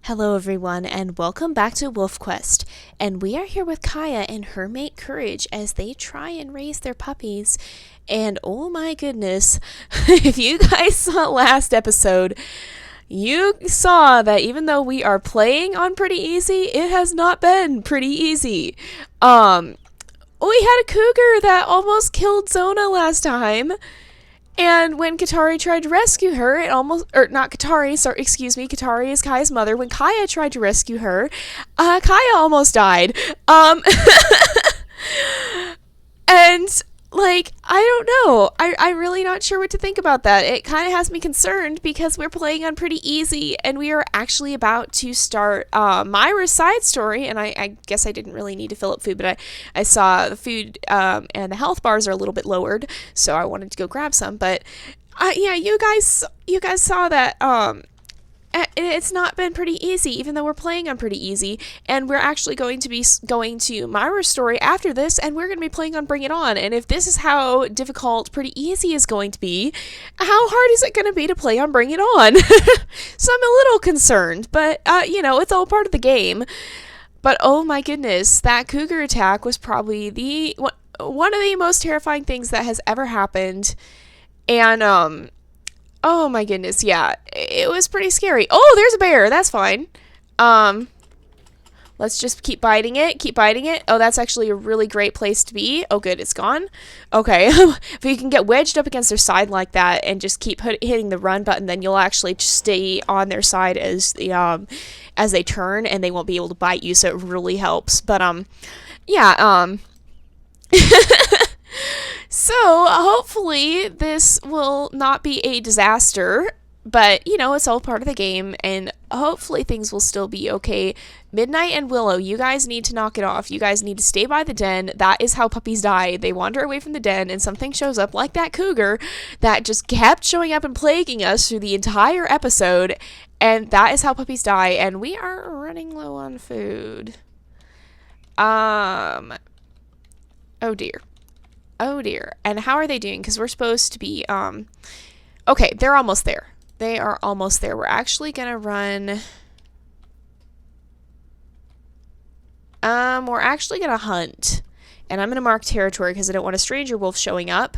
Hello everyone and welcome back to WolfQuest, and we are here with Kaya and her mate Courage as they try and raise their puppies. And oh my goodness, if you guys saw last episode, you saw that even though we are playing on pretty easy, it has not been pretty easy. We had a cougar that almost killed Zona last time. And when Katari tried to rescue her, not Katari, sorry, excuse me, Katari is Kaya's mother. When Kaya tried to rescue her, Kaya almost died. And, I don't know. I'm really not sure what to think about that. It kind of has me concerned because we're playing on pretty easy and we are actually about to start Myra's side story. And I guess I didn't really need to fill up food, but I saw the food and the health bars are a little bit lowered, so I wanted to go grab some. But yeah, you guys saw that it's not been pretty easy, even though we're playing on pretty easy, and we're actually going to be going to Myra's story after this, and we're going to be playing on Bring It On. And if this is how difficult pretty easy is going to be, how hard is it going to be to play on Bring It On? So I'm a little concerned, but it's all part of the game. But oh my goodness, that cougar attack was probably one of the most terrifying things that has ever happened. And oh my goodness, yeah, it was pretty scary. Oh, there's a bear. That's fine. Let's just keep biting it. Oh, that's actually a really great place to be. Oh, good, it's gone. Okay, if you can get wedged up against their side like that and just keep hitting the run button, then you'll actually just stay on their side as they turn, and they won't be able to bite you. So it really helps. But yeah. So, hopefully, this will not be a disaster, but, it's all part of the game, and hopefully things will still be okay. Midnight and Willow, you guys need to knock it off. You guys need to stay by the den. That is how puppies die. They wander away from the den, and something shows up, like that cougar, that just kept showing up and plaguing us through the entire episode, and that is how puppies die, and we are running low on food. Oh, dear. Oh dear. And how are they doing? Because we're supposed to be, okay, they're almost there. They are almost there. We're actually going to run, we're actually going to hunt. And I'm going to mark territory because I don't want a stranger wolf showing up.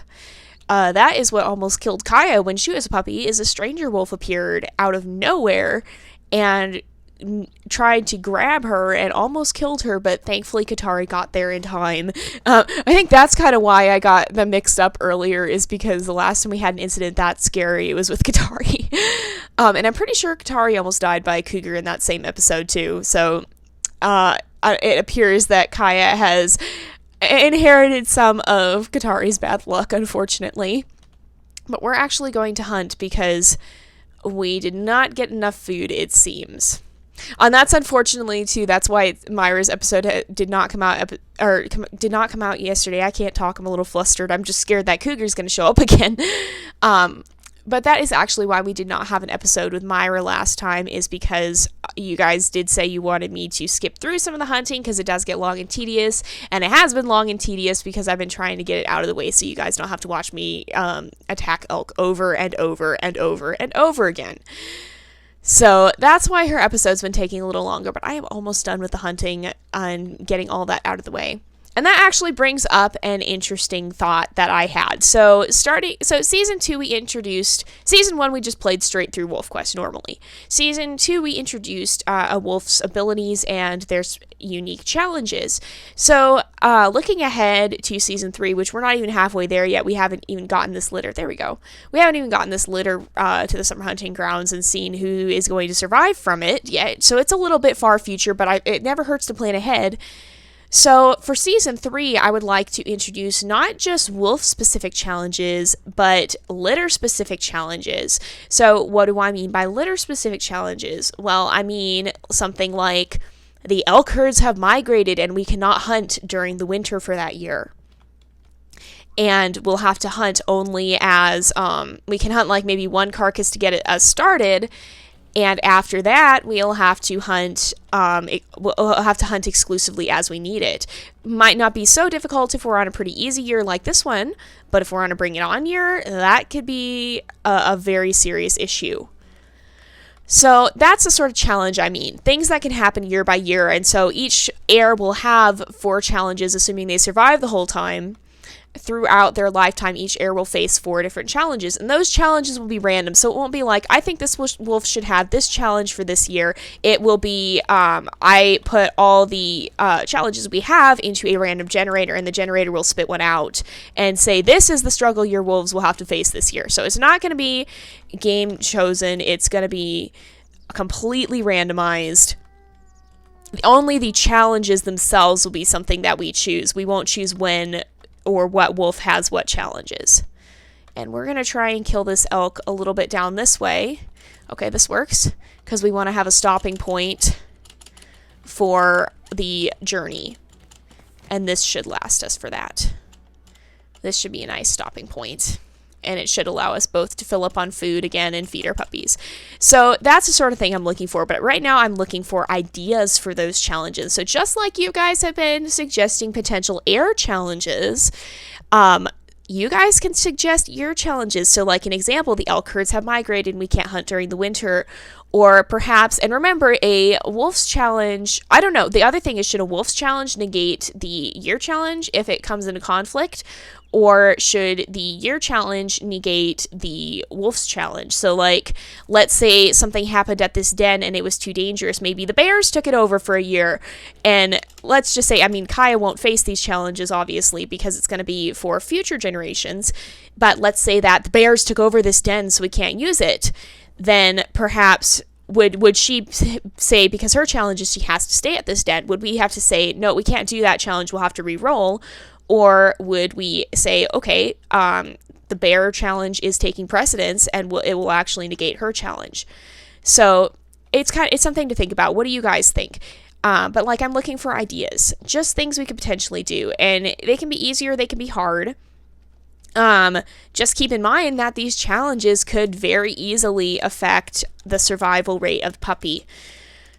That is what almost killed Kaya when she was a puppy, is a stranger wolf appeared out of nowhere and tried to grab her and almost killed her, but thankfully Katari got there in time. I think that's kind of why I got them mixed up earlier, is because the last time we had an incident that scary, it was with Katari. And I'm pretty sure Katari almost died by a cougar in that same episode too. So it appears that Kaya has inherited some of Katari's bad luck, unfortunately. But we're actually going to hunt because we did not get enough food, it seems. And that's unfortunately too. That's why Myra's episode did not come out yesterday. I can't talk. I'm a little flustered. I'm just scared that cougar's going to show up again. But that is actually why we did not have an episode with Myra last time, is because you guys did say you wanted me to skip through some of the hunting because it does get long and tedious, and it has been long and tedious because I've been trying to get it out of the way so you guys don't have to watch me attack elk over and over and over and over again. So that's why her episode's been taking a little longer, but I am almost done with the hunting and getting all that out of the way. And that actually brings up an interesting thought that I had. So season 2 season 1 we just played straight through WolfQuest normally. Season 2 we introduced a wolf's abilities and their unique challenges. So looking ahead to season 3, which we're not even halfway there yet, we haven't even gotten this litter. There we go. We haven't even gotten this litter to the summer hunting grounds and seen who is going to survive from it yet. So it's a little bit far future, but it never hurts to plan ahead. So for season 3, I would like to introduce not just wolf-specific challenges, but litter-specific challenges. So what do I mean by litter-specific challenges? Well, I mean something like the elk herds have migrated and we cannot hunt during the winter for that year. And we'll have to hunt only as, we can hunt like maybe one carcass to get it started. And after that, we'll have to hunt. We'll have to hunt exclusively as we need it. Might not be so difficult if we're on a pretty easy year like this one, but if we're on a Bring It On year, that could be a very serious issue. So that's the sort of challenge I mean. Things that can happen year by year. And so each heir will have 4 challenges, assuming they survive the whole time. Throughout their lifetime, each heir will face 4 different challenges, and those challenges will be random. So it won't be like, I think this wolf should have this challenge for this year. It will be, I put all the challenges we have into a random generator, and the generator will spit one out and say, this is the struggle your wolves will have to face this year. So it's not going to be game chosen. It's going to be completely randomized. Only the challenges themselves will be something that we choose. We won't choose when or what wolf has what challenges. And we're going to try and kill this elk a little bit down this way. Okay, this works because we want to have a stopping point for the journey. And this should last us for that. This should be a nice stopping point. And it should allow us both to fill up on food again and feed our puppies. So that's the sort of thing I'm looking for. But right now I'm looking for ideas for those challenges. So just like you guys have been suggesting potential heir challenges, you guys can suggest year challenges. So like an example, the elk herds have migrated and we can't hunt during the winter. Or perhaps, and remember, a wolf's challenge, I don't know, the other thing is, should a wolf's challenge negate the year challenge if it comes into conflict? Or should the year challenge negate the wolf's challenge? So like, let's say something happened at this den and it was too dangerous. Maybe the bears took it over for a year. And let's just say, I mean, Kaya won't face these challenges, obviously, because it's going to be for future generations. But let's say that the bears took over this den so we can't use it. Then perhaps would she say, because her challenge is she has to stay at this den, would we have to say, no, we can't do that challenge, we'll have to re-roll? Or would we say, okay, the bear challenge is taking precedence and it will actually negate her challenge? So it's something to think about. What do you guys think? But like, I'm looking for ideas, just things we could potentially do, and they can be easier, they can be hard. Just keep in mind that these challenges could very easily affect the survival rate of the puppy.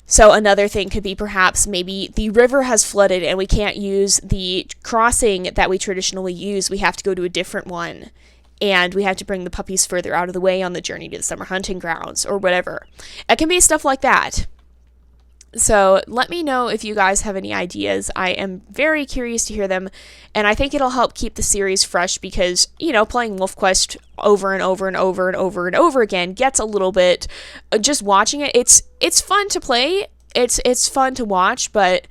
So another thing could be perhaps maybe the river has flooded and we can't use the crossing that we traditionally use. We have to go to a different one. And we have to bring the puppies further out of the way on the journey to the summer hunting grounds or whatever. It can be stuff like that. So let me know if you guys have any ideas. I am very curious to hear them. And I think it'll help keep the series fresh because, you know, playing WolfQuest over and over and over and over and over again gets a little bit, just watching it, it's fun to play. It's fun to watch, but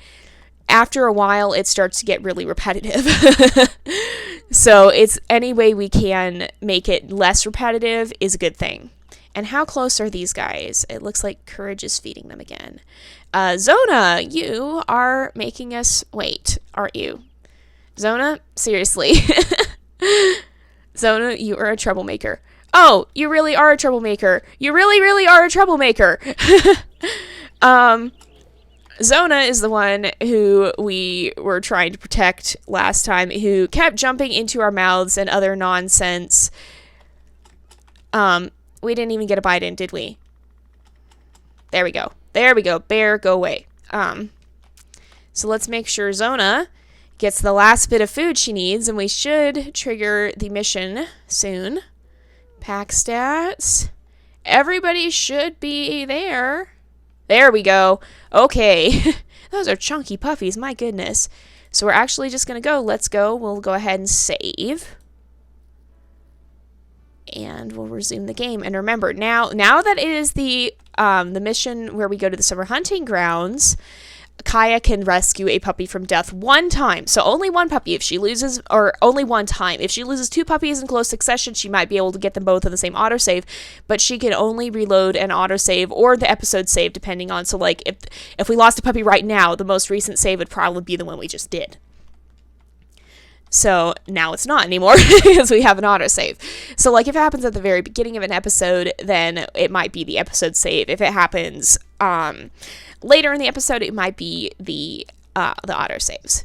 after a while it starts to get really repetitive. So it's any way we can make it less repetitive is a good thing. And how close are these guys? It looks like Courage is feeding them again. Zona, you are making us wait, aren't you? Zona, seriously. Zona, you are a troublemaker. Oh, you really are a troublemaker. You really, really are a troublemaker. Zona is the one who we were trying to protect last time, who kept jumping into our mouths and other nonsense. We didn't even get a bite in, did we? There we go. There we go. Bear, go away. So let's make sure Zona gets the last bit of food she needs, and we should trigger the mission soon. Pack stats. Everybody should be there. There we go. Okay. Those are chunky puppies, my goodness. So we're actually just going to go. Let's go. We'll go ahead and save. And we'll resume the game. And remember, now that it is the mission where we go to the summer hunting grounds, Kaya can rescue a puppy from death one time. So only one puppy if she loses, or only one time. If she loses 2 puppies in close succession, she might be able to get them both in the same autosave, but she can only reload an autosave or the episode save, depending on, so like, if we lost a puppy right now, the most recent save would probably be the one we just did. So now it's not anymore because we have an autosave. So like if it happens at the very beginning of an episode, then it might be the episode save. If it happens later in the episode, it might be the autosaves.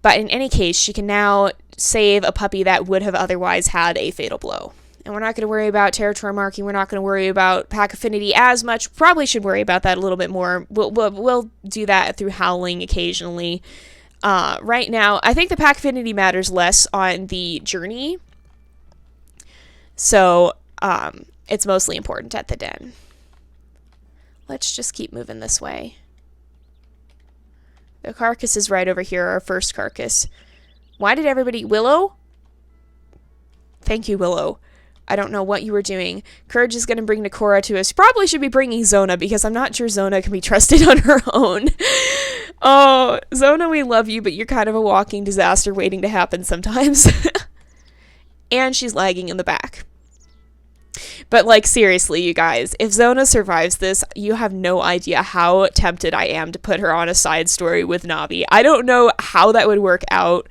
But in any case, she can now save a puppy that would have otherwise had a fatal blow. And we're not going to worry about territory marking. We're not going to worry about pack affinity as much. Probably should worry about that a little bit more. We'll do that through howling occasionally. Right now, I think the pack affinity matters less on the journey. So, it's mostly important at the den. let's just keep moving this way. The carcass is right over here, our first carcass. Why did everybody... Willow? Thank you, Willow. I don't know what you were doing. Courage is going to bring Nakora to us. Probably should be bringing Zona, because I'm not sure Zona can be trusted on her own. Oh, Zona, we love you, but you're kind of a walking disaster waiting to happen sometimes. And she's lagging in the back. But, like, seriously, you guys, if Zona survives this, you have no idea how tempted I am to put her on a side story with Navi. I don't know how that would work out.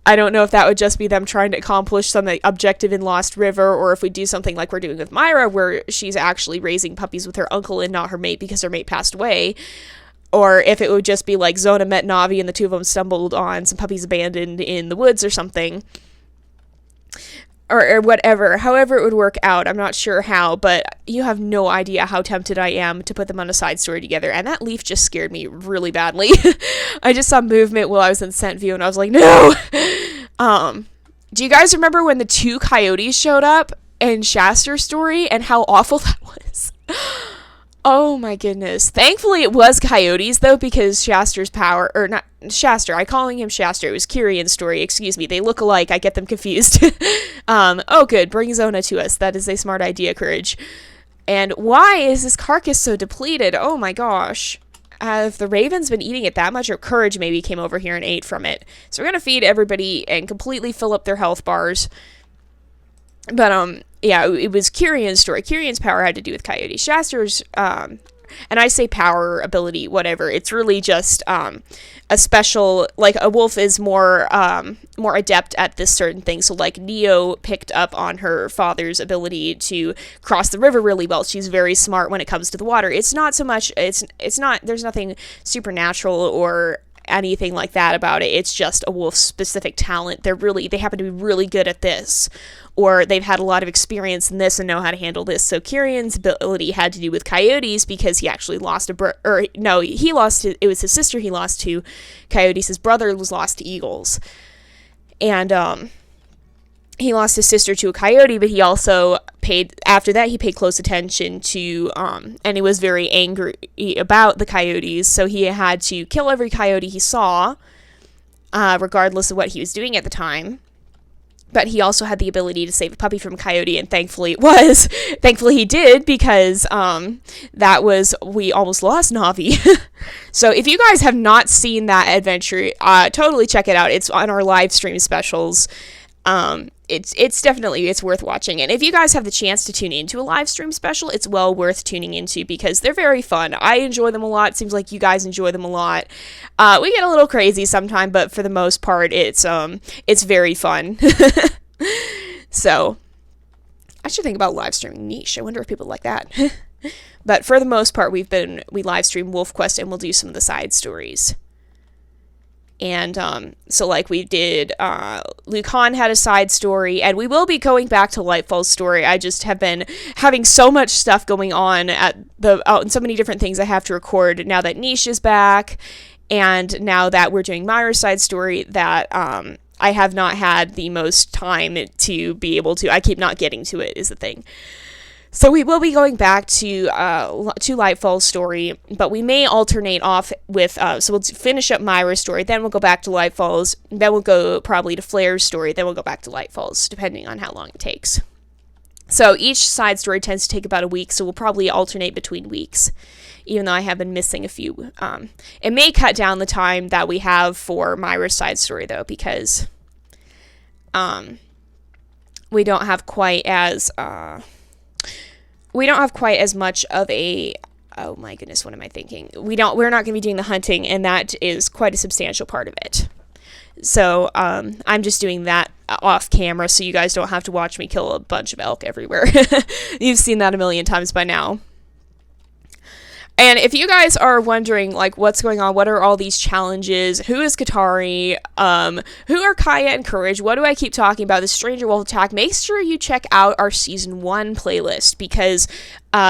I don't know if that would just be them trying to accomplish some objective in Lost River, or if we do something like we're doing with Myra, where she's actually raising puppies with her uncle and not her mate because her mate passed away. Or if it would just be like Zona met Navi and the two of them stumbled on some puppies abandoned in the woods or something. Or whatever. However it would work out, I'm not sure how, but you have no idea how tempted I am to put them on a side story together, and that leaf just scared me really badly. I just saw movement while I was in scent view, and I was like, no! Do you guys remember when the 2 coyotes showed up in Shaster's story, and how awful that was? Oh my goodness. Thankfully it was coyotes, though, because Shaster's power, or not, Shaster, I'm calling him Shaster, it was Kyrion's story, excuse me, they look alike, I get them confused. Oh good, bring Zona to us, that is a smart idea, Courage. And why is this carcass so depleted? Oh my gosh. Have the ravens been eating it that much, or Courage maybe came over here and ate from it? So we're gonna feed everybody and completely fill up their health bars. But, yeah, it was Kyrion's story. Kyrion's power had to do with coyotes. Shaster's, and I say power, ability, whatever, it's really just, a special, like, a wolf is more adept at this certain thing. So, like, Neo picked up on her father's ability to cross the river really well. She's very smart when it comes to the water. It's not so much, it's not, there's nothing supernatural or anything like that about it. It's just a wolf's specific talent. They happen to be really good at this, or they've had a lot of experience in this and know how to handle this. So Kyrion's ability had to do with coyotes, because he actually lost it was his sister he lost to coyotes. His brother was lost to eagles, and he lost his sister to a coyote, but he also after that, he paid close attention to, and he was very angry about the coyotes, so he had to kill every coyote he saw, regardless of what he was doing at the time. But he also had the ability to save a puppy from a coyote, and thankfully he did, because, we almost lost Navi. So if you guys have not seen that adventure, totally check it out. It's on our live stream specials. It's definitely worth watching. And if you guys have the chance to tune into a live stream special, it's well worth tuning into, because they're very fun. I enjoy them a lot. It seems like you guys enjoy them a lot. We get a little crazy sometimes, but for the most part, it's very fun. So I should think about live streaming niche. I wonder if people like that. But for the most part, we live stream WolfQuest, and we'll do some of the side stories. And, so, like, we did, Lucan had a side story, and we will be going back to Lightfall's story. I just have been having so much stuff going on and so many different things I have to record now that Niche is back, and now that we're doing Myra's side story, that, I have not had the most time to be able to. I keep not getting to it, is the thing. So we will be going back to Lightfall's story, but we may alternate off with, so we'll finish up Myra's story, then we'll go back to Lightfall's, then we'll go probably to Flair's story, then we'll go back to Lightfall's, depending on how long it takes. So each side story tends to take about a week, so we'll probably alternate between weeks, even though I have been missing a few. It may cut down the time that we have for Myra's side story, though, because we don't have quite as much of a, oh my goodness, what am I thinking? We're not going to be doing the hunting, and that is quite a substantial part of it. So, I'm just doing that off camera, so you guys don't have to watch me kill a bunch of elk everywhere. You've seen that a million times by now. And if you guys are wondering, like, what's going on, what are all these challenges, who is Katari, who are Kaya and Courage, what do I keep talking about, the Stranger Wolf attack, make sure you check out our Season 1 playlist, because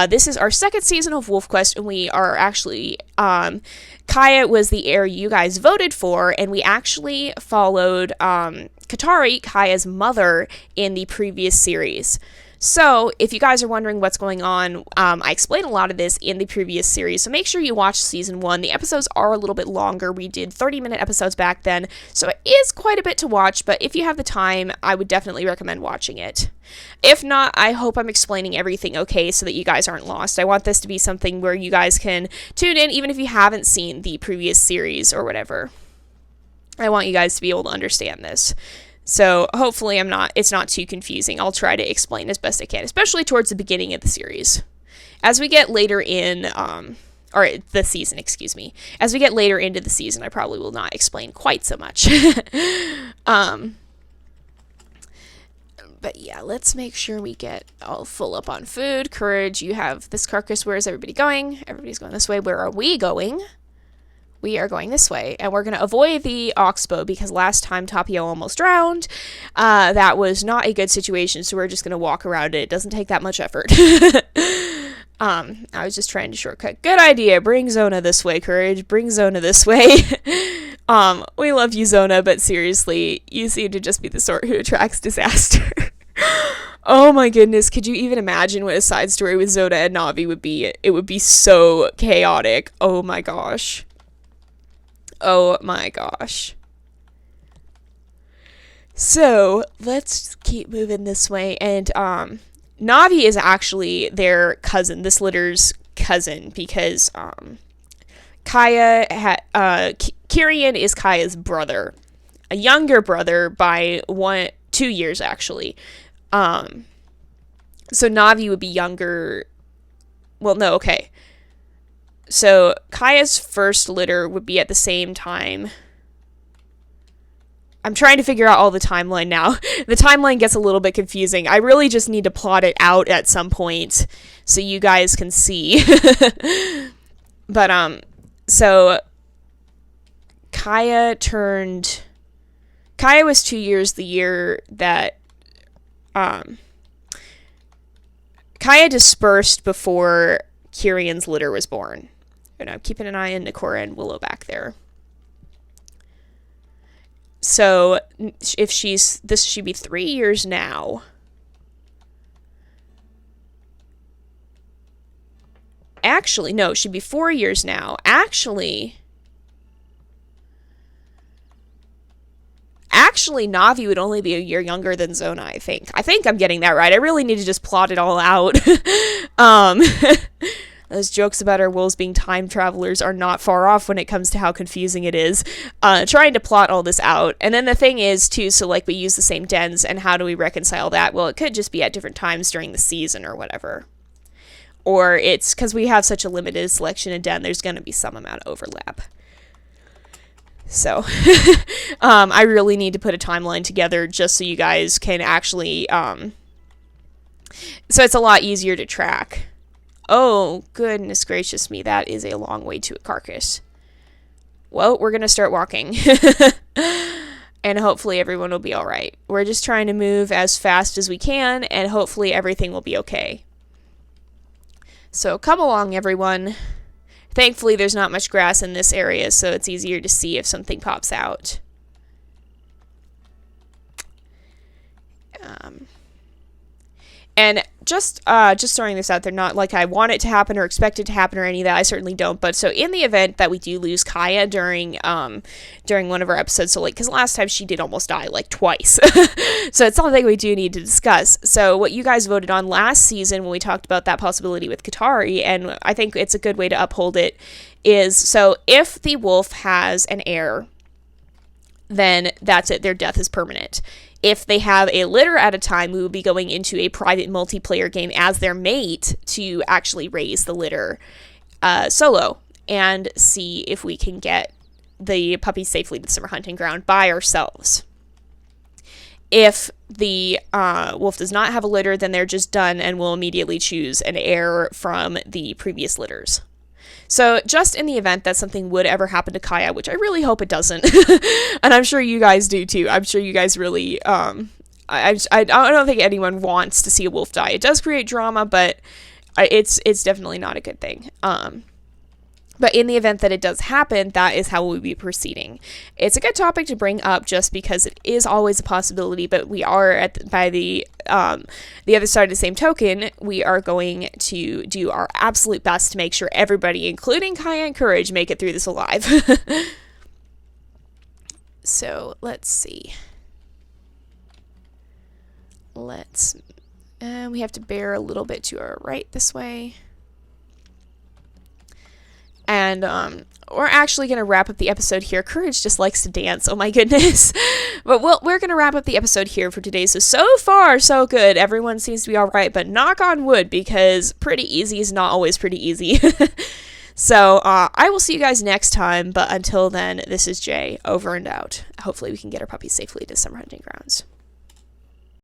this is our second season of WolfQuest, and we are actually, Kaya was the heir you guys voted for, and we actually followed Katari, Kaya's mother, in the previous series. So, if you guys are wondering what's going on, I explained a lot of this in the previous series, so make sure you watch season 1. The episodes are a little bit longer. We did 30-minute episodes back then, so it is quite a bit to watch, but if you have the time, I would definitely recommend watching it. If not, I hope I'm explaining everything okay so that you guys aren't lost. I want this to be something where you guys can tune in even if you haven't seen the previous series or whatever. I want you guys to be able to understand this. So hopefully it's not too confusing. I'll try to explain as best I can, especially towards the beginning of the series. As we get later in, or the season, excuse me. As we get later into the season, I probably will not explain quite so much. But yeah, let's make sure we get all full up on food. Courage, you have this carcass. Where is everybody going? Everybody's going this way. Where are we going? We are going this way, and we're going to avoid the oxbow because last time Tapio almost drowned. That was not a good situation, so we're just going to walk around it. It doesn't take that much effort. I was just trying to shortcut. Good idea. Bring Zona this way, Courage. Bring Zona this way. We love you, Zona, but seriously, you seem to just be the sort who attracts disaster. Oh my goodness, could you even imagine what a side story with Zona and Navi would be? It would be so chaotic. Oh my gosh. Oh my gosh. So, let's keep moving this way. And, Navi is actually their cousin, this litter's cousin, because, Kyrian is Kaya's brother. A younger brother by 2 years, actually. So Navi would be younger. Well, no, okay. So, Kaya's first litter would be at the same time. I'm trying to figure out all the timeline now. The timeline gets a little bit confusing. I really just need to plot it out at some point so you guys can see. But, so, Kaya was 2 years the year that, Kaya dispersed before Kyrian's litter was born. And I'm keeping an eye on Nakora and Willow back there. So, if she'd be 3 years now. Actually, no, she'd be 4 years now. Actually, Navi would only be a year younger than Zona, I think. I think I'm getting that right. I really need to just plot it all out. Those jokes about our wolves being time travelers are not far off when it comes to how confusing it is. Trying to plot all this out. And then the thing is, too, so, like, we use the same dens, and how do we reconcile that? Well, it could just be at different times during the season or whatever. Or it's because we have such a limited selection of den, there's going to be some amount of overlap. So, I really need to put a timeline together just so you guys can actually, so it's a lot easier to track. Oh, goodness gracious me, that is a long way to a carcass. Well, we're going to start walking. And hopefully everyone will be alright. We're just trying to move as fast as we can, and hopefully everything will be okay. So, come along, everyone. Thankfully, there's not much grass in this area, so it's easier to see if something pops out. And just throwing this out there, not like I want it to happen or expect it to happen or any of that, I certainly don't, but so in the event that we do lose Kaya during one of our episodes, so like, because last time she did almost die, like, twice, so it's something we do need to discuss. So what you guys voted on last season when we talked about that possibility with Katari, and I think it's a good way to uphold it, is, so if the wolf has an heir, then that's it, their death is permanent. If they have a litter at a time, we will be going into a private multiplayer game as their mate to actually raise the litter solo and see if we can get the puppies safely to the summer hunting ground by ourselves. If the wolf does not have a litter, then they're just done and will immediately choose an heir from the previous litters. So just in the event that something would ever happen to Kaya, which I really hope it doesn't, and I'm sure you guys do too. I'm sure you guys really, I don't think anyone wants to see a wolf die. It does create drama, but it's definitely not a good thing. But in the event that it does happen, that is how we'll be proceeding. It's a good topic to bring up just because it is always a possibility, but we are by the other side of the same token, we are going to do our absolute best to make sure everybody, including Kaya and Courage, make it through this alive. So let's see. We have to bear a little bit to our right this way. And we're actually going to wrap up the episode here. Courage just likes to dance. Oh my goodness. But we're going to wrap up the episode here for today. So far, so good. Everyone seems to be all right. But knock on wood, because pretty easy is not always pretty easy. So I will see you guys next time. But until then, this is Jay, over and out. Hopefully we can get our puppies safely to summer hunting grounds.